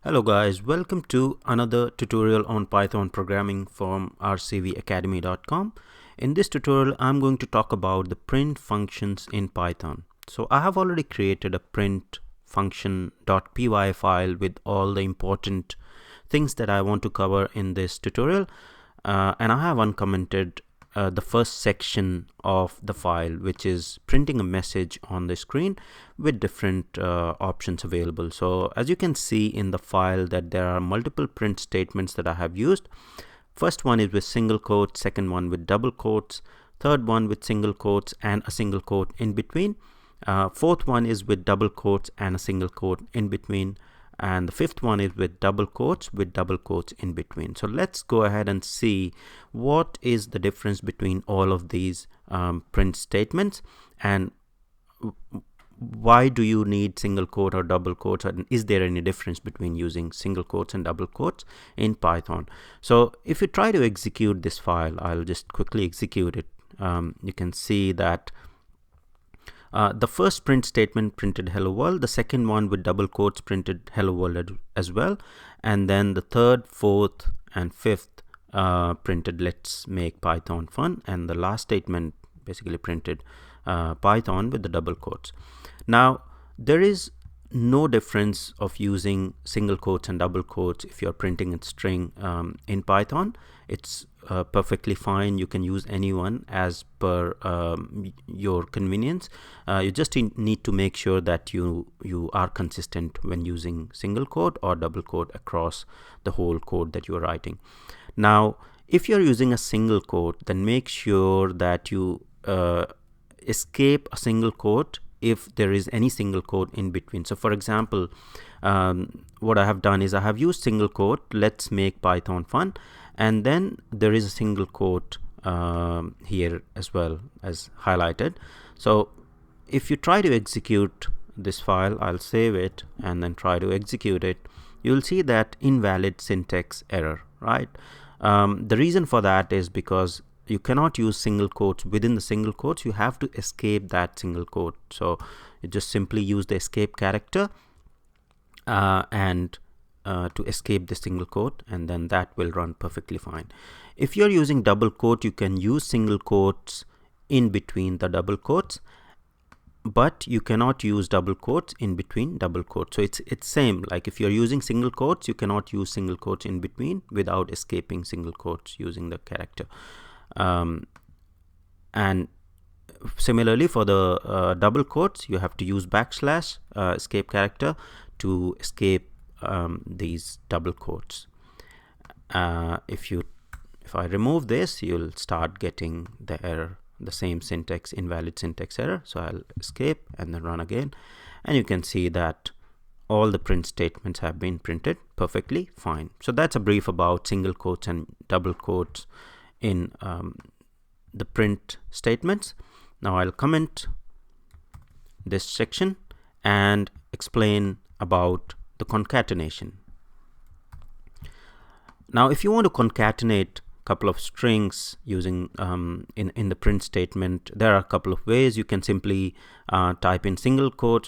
Hello guys, welcome to another tutorial on Python programming from rcvacademy.com. In this tutorial, I'm going to talk about the print functions in Python. So I have already created a print function.py file with all the important things that I want to cover in this tutorial. And I have uncommented the first section of the file, which is printing a message on the screen with different options available. So as you can see in the file that there are multiple print statements that I have used. First one is with single quotes, second one with double quotes, third one with single quotes and a single quote in between, fourth one is with double quotes and a single quote in between, and the fifth one is with double quotes in between. So let's go ahead and see what is the difference between all of these print statements, and why do you need single quote or double quotes, and is there any difference between using single quotes and double quotes in Python. So if you try to execute this file, I'll just quickly execute it. You can see that the first print statement printed hello world, the second one with double quotes printed hello world as well, and then the third, fourth and fifth printed let's make Python fun, and the last statement basically printed Python with the double quotes. Now there is no difference of using single quotes and double quotes if you're printing a string in Python. It's perfectly fine. You can use any one as per your convenience. You just need to make sure that you are consistent when using single quote or double quote across the whole code that you are writing. Now if you're using a single quote, then make sure that you escape a single quote if there is any single quote in between. So for example, what I have done is I have used single quote, let's make Python fun, and then there is a single quote here as well as highlighted. So if you try to execute this file, I'll save it and then try to execute it, you'll see that invalid syntax error, right? The reason for that is because you cannot use single quotes within the single quotes. You have to escape that single quote. So you just simply use the escape character and to escape the single quote, and then that will run perfectly fine. If you're using double quote, you can use single quotes in between the double quotes, but you cannot use double quotes in between double quotes. So it's same, like if you're using single quotes, you cannot use single quotes in between without escaping single quotes using the character. And similarly for the double quotes, you have to use backslash escape character to escape these double quotes. If I remove this, you'll start getting the error, the same syntax, invalid syntax error. So I'll escape and then run again, and you can see that all the print statements have been printed perfectly fine. So that's a brief about single quotes and double quotes in the print statements. Now I'll comment this section and explain about the concatenation. Now if you want to concatenate a couple of strings using in the print statement, there are a couple of ways. You can simply type in single quotes,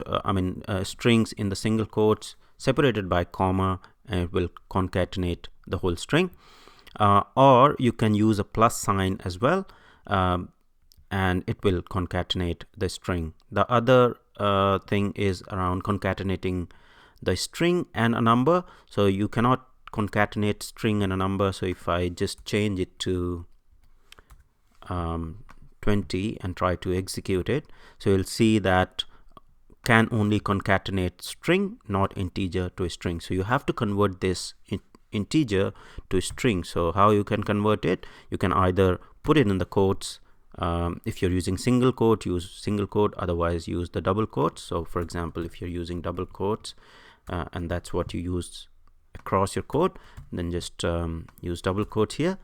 strings in the single quotes separated by comma, and it will concatenate the whole string. Or you can use a plus sign as well, and it will concatenate the string. The other thing is around concatenating the string and a number. So you cannot concatenate string and a number. So if I just change it to 20 and try to execute it, so you'll see that can only concatenate string, not integer to a string. So you have to convert this integer to a string. So how you can convert it? You can either put it in the quotes. If you're using single quote, use single quote, otherwise use the double quotes. So for example, if you're using double quotes and that's what you use across your code, then just use double quotes here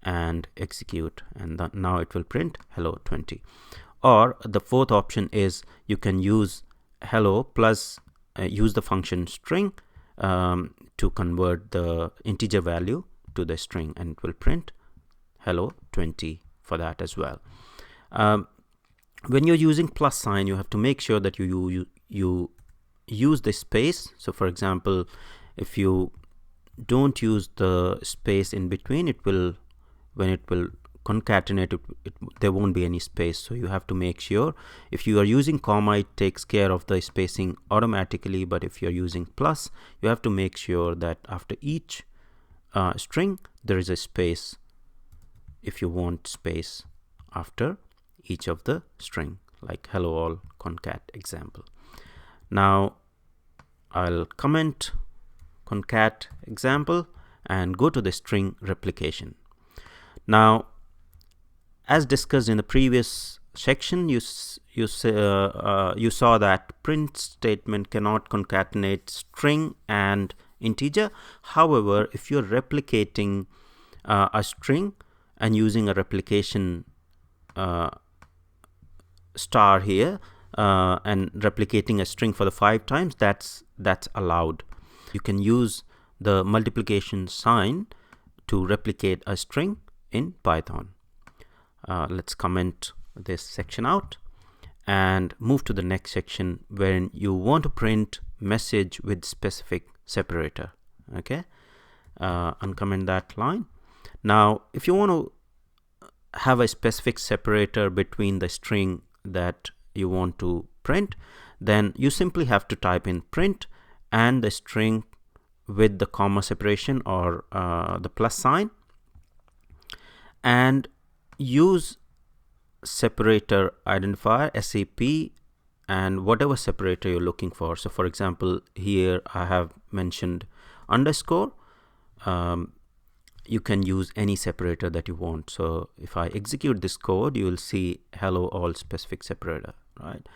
and execute, and now it will print hello 20. Or the fourth option is you can use hello plus use the function string to convert the integer value to the string, and it will print hello 20 for that as well. When you're using plus sign, you have to make sure that you use the space. So for example, if you don't use the space in between, it will, when it will concatenate it, there won't be any space. So you have to make sure, if you are using comma, it takes care of the spacing automatically, but if you're using plus, you have to make sure that after each string there is a space, if you want space after each of the string, like hello all concat example. Now I'll comment concat example and go to the string replication. Now, as discussed in the previous section, you saw that print statement cannot concatenate string and integer. However, if you're replicating a string and using a replication star here and replicating a string for the 5 times, that's allowed. You can use the multiplication sign to replicate a string in Python. Let's comment this section out and move to the next section, wherein you want to print message with specific separator. Okay, uncomment that line. Now if you want to have a specific separator between the string that you want to print, then you simply have to type in print and the string with the comma separation or the plus sign, and use separator identifier SEP and whatever separator you're looking for. So for example, here I have mentioned underscore. You can use any separator that you want. So if I execute this code, you will see hello all specific separator, right?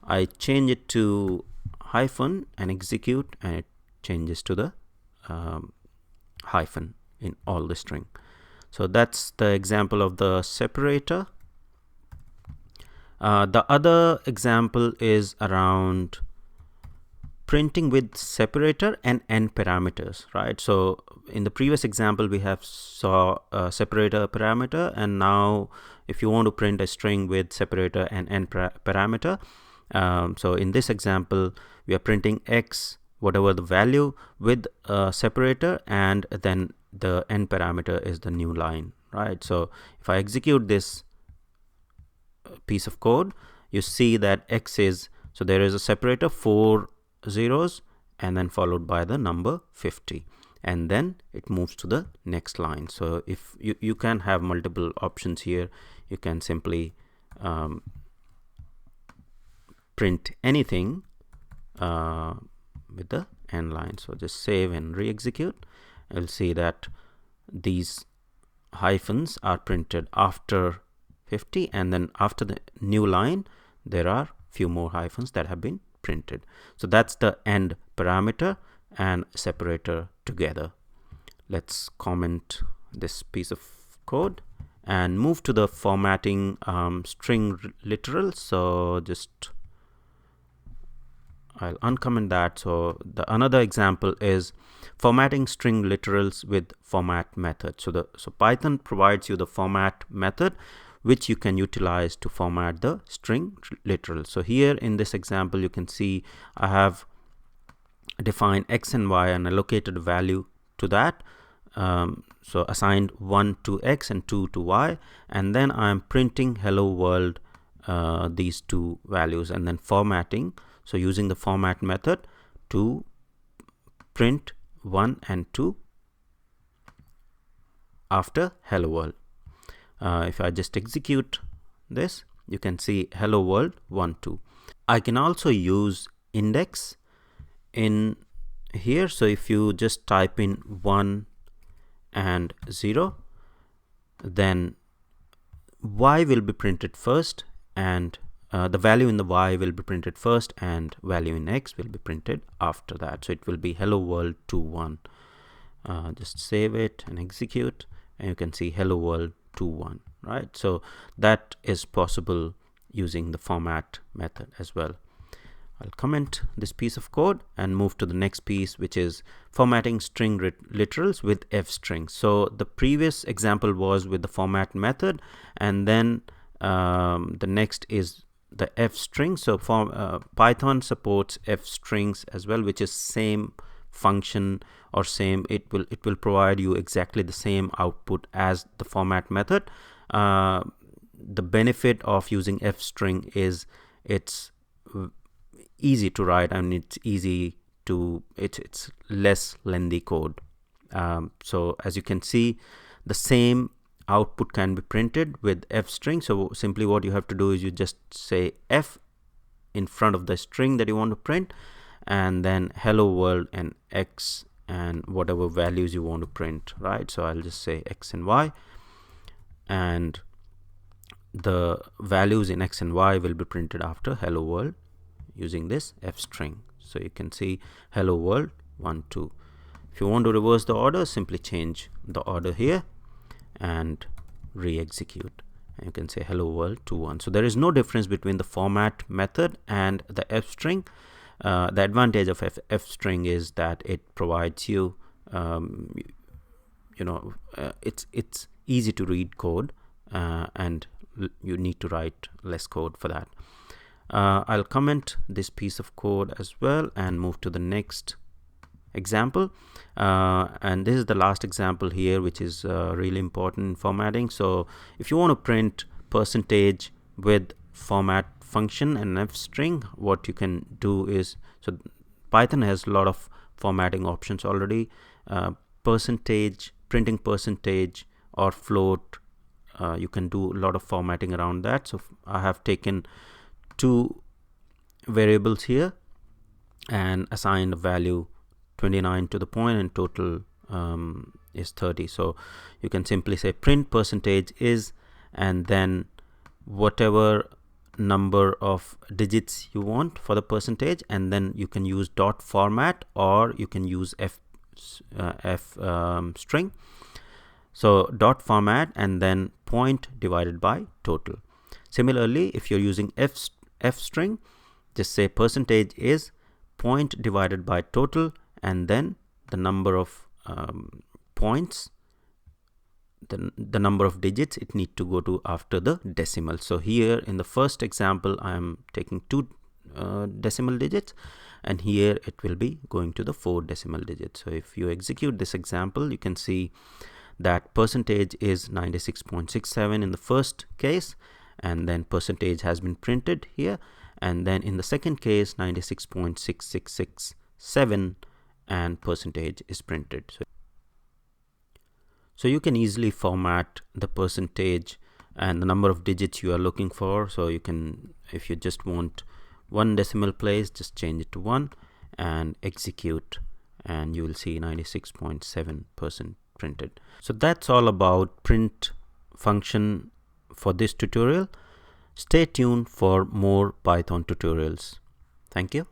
I change it to hyphen and execute, and it changes to the hyphen in all the string. So that's the example of the separator. The other example is around printing with separator and end parameters, right? So in the previous example we have saw a separator parameter, and now if you want to print a string with separator and end parameter, so in this example we are printing x, whatever the value, with a separator, and then the end parameter is the new line, right? So if I execute this piece of code, you see that x is, so there is a separator 4 zeros and then followed by the number 50, and then it moves to the next line. So if you can have multiple options here, you can simply print anything with the end line. So just save and re-execute. You'll see that these hyphens are printed after 50, and then after the new line there are few more hyphens that have been printed. So that's the end parameter and separator together. Let's comment this piece of code and move to the formatting string literals. So just I'll uncomment that. So the another example is formatting string literals with format method. So Python provides you the format method, which you can utilize to format the string literal. So here in this example, you can see I have defined x and y and allocated a value to that. So assigned 1 to x and 2 to y, and then I'm printing hello world, these two values, and then formatting. So using the format method to print 1 and 2 after hello world. If I just execute this, you can see hello world 1 2. I can also use index in here. So if you just type in 1 and 0, then y will be printed first, and the value in the y will be printed first, and value in x will be printed after that. So it will be hello world 2 1. Just save it and execute, and you can see hello world 2 1, right? So that is possible using the format method as well. I'll comment this piece of code and move to the next piece, which is formatting string literals with f strings. So the previous example was with the format method, and then the next is the f string. So Python supports f strings as well, which is same function or same, it will provide you exactly the same output as the format method. The benefit of using f string is it's easy to write, and it's easy to it's less lengthy code. So as you can see, the same output can be printed with f string. So simply what you have to do is you just say f in front of the string that you want to print, and then hello world and x and whatever values you want to print, right? So I'll just say x and y, and the values in x and y will be printed after hello world using this f string. So you can see hello world 1 2. If you want to reverse the order, simply change the order here and re-execute, and you can say hello world 2 1. So there is no difference between the format method and the f string. The advantage of f string is that it provides you it's easy to read code, and you need to write less code for that. I'll comment this piece of code as well and move to the next example, and this is the last example here, which is really important in formatting. So if you want to print percentage with format function and f string, what you can do is, so Python has a lot of formatting options already. Percentage, printing percentage or float, you can do a lot of formatting around that. So I have taken two variables here and assigned a value 29 to the point, and total is 30. So you can simply say print percentage is, and then whatever number of digits you want for the percentage, and then you can use dot format, or you can use f string. So dot format and then point divided by total. Similarly, if you're using f string, just say percentage is point divided by total, and then the number of points, the number of digits it need to go to after the decimal. So here in the first example, I am taking 2 decimal digits, and here it will be going to the 4 decimal digits. So if you execute this example, you can see that percentage is 96.67 in the first case, and then percentage has been printed here, and then in the second case 96.6667 and percentage is printed. So you can easily format the percentage and the number of digits you are looking for. So you can, if you just want 1 decimal place, just change it to 1 and execute, and you will see 96.7% printed. So that's all about print function for this tutorial. Stay tuned for more Python tutorials. Thank you.